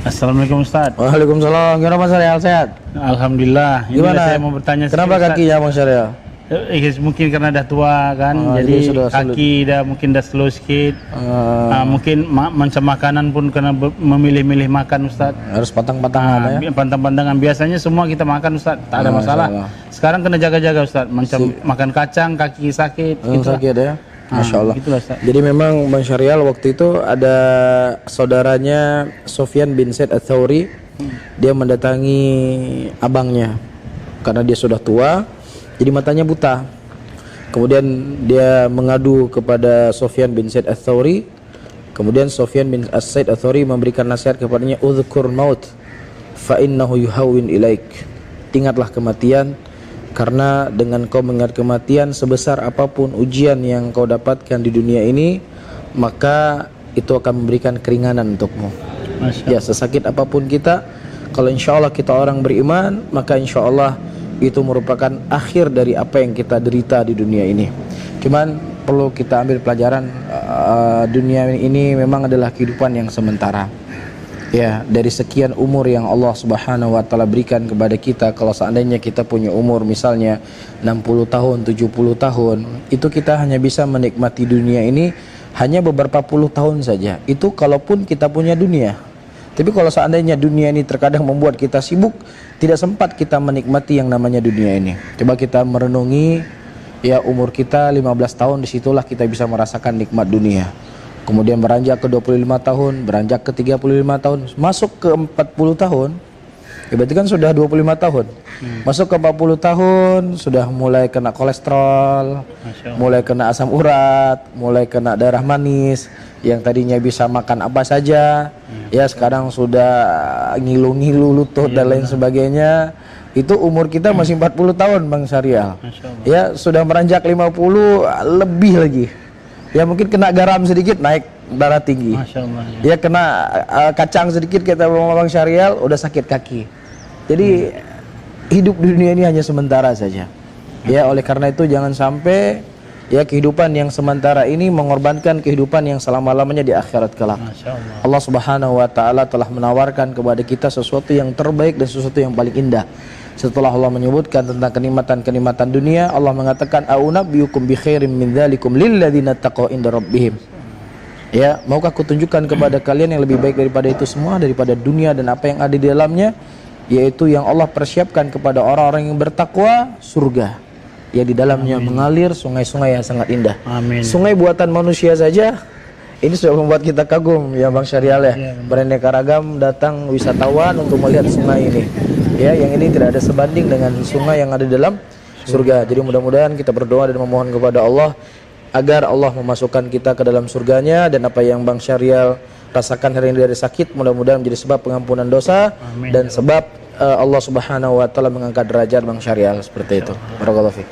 Assalamualaikum Ustaz. Waalaikumsalam. Gimana Bang Syarial, sehat? Alhamdulillah. Gimana? Saya mau bertanya Kenapa sedikit, kakinya Bang Syarial? mungkin karena dah tua kan, jadi kaki dah mungkin dah slow sikit. Mungkin macam makanan pun kena memilih-milih makan Ustaz. Harus pantang-pantangan ya. Pantang-pantangan biasanya semua kita makan Ustaz, tak ada masalah. Sekarang kena jaga-jaga Ustaz, macam makan kacang kaki sakit. Sakit ya. Masya Allah. Gitulah, Ustaz. Jadi memang Bang Syarial waktu itu ada saudaranya Sufyan bin Zaid Ats-Tsauri, dia mendatangi abangnya karena dia sudah tua. Jadi matanya buta. Kemudian dia mengadu kepada Sufyan bin Zaid Ats-Tsauri. Kemudian Sufyan bin Zaid Ats-Tsauri memberikan nasihat kepadanya, "Udzkur maut fa innahu yuhawwin ilaik." Ingatlah kematian, karena dengan kau mengingat kematian, sebesar apapun ujian yang kau dapatkan di dunia ini, maka itu akan memberikan keringanan untukmu. Ya, sesakit apapun kita, kalau insya Allah kita orang beriman, maka insya Allah itu merupakan akhir dari apa yang kita derita di dunia ini. Cuman perlu kita ambil pelajaran, dunia ini memang adalah kehidupan yang sementara. Ya, dari sekian umur yang Allah Subhanahu wa taala berikan kepada kita, kalau seandainya kita punya umur misalnya 60 tahun, 70 tahun, itu kita hanya bisa menikmati dunia ini hanya beberapa puluh tahun saja. Itu kalaupun kita punya dunia. Tapi kalau seandainya dunia ini terkadang membuat kita sibuk, tidak sempat kita menikmati yang namanya dunia ini. Coba kita merenungi, ya umur kita 15 tahun, disitulah kita bisa merasakan nikmat dunia. Kemudian beranjak ke 25 tahun, beranjak ke 35 tahun, masuk ke 40 tahun, ya berarti kan sudah 25 tahun. Masuk ke 40 tahun, sudah mulai kena kolesterol, mulai kena asam urat, mulai kena darah manis. Yang tadinya bisa makan apa saja, ya sekarang sudah ngilu-ngilu lutut dan lain sebagainya. Itu umur kita masih 40 tahun Bang Syarial. Ya sudah meranjak 50 lebih lagi. Ya mungkin kena garam sedikit naik darah tinggi. Ya kena kacang sedikit kata Bang Syarial udah sakit kaki. Jadi hidup di dunia ini hanya sementara saja. Ya oleh karena itu jangan sampai ya kehidupan yang sementara ini mengorbankan kehidupan yang selama-lamanya di akhirat kelak. Allah Subhanahu wa taala telah menawarkan kepada kita sesuatu yang terbaik dan sesuatu yang paling indah. Setelah Allah menyebutkan tentang kenikmatan-kenikmatan dunia, Allah mengatakan a'unabbiukum bi khairim min dzalikum lil ladzina taqaw inda rabbihim. Ya, maukah aku tunjukkan kepada kalian yang lebih baik daripada itu semua, daripada dunia dan apa yang ada di dalamnya, yaitu yang Allah persiapkan kepada orang-orang yang bertakwa, surga. Ya di dalamnya mengalir sungai-sungai yang sangat indah. Sungai buatan manusia saja ini sudah membuat kita kagum ya Bang Syarial ya. Beraneka ragam datang wisatawan untuk melihat sungai ini. Ya, yang ini tidak ada sebanding dengan sungai yang ada di dalam surga. Jadi mudah-mudahan kita berdoa dan memohon kepada Allah agar Allah memasukkan kita ke dalam surganya, dan apa yang Bang Syarial rasakan hari ini dari sakit mudah-mudahan menjadi sebab pengampunan dosa dan sebab Allah Subhanahu wa taala mengangkat derajat Bang Syarial seperti itu. Barakallahu fiik.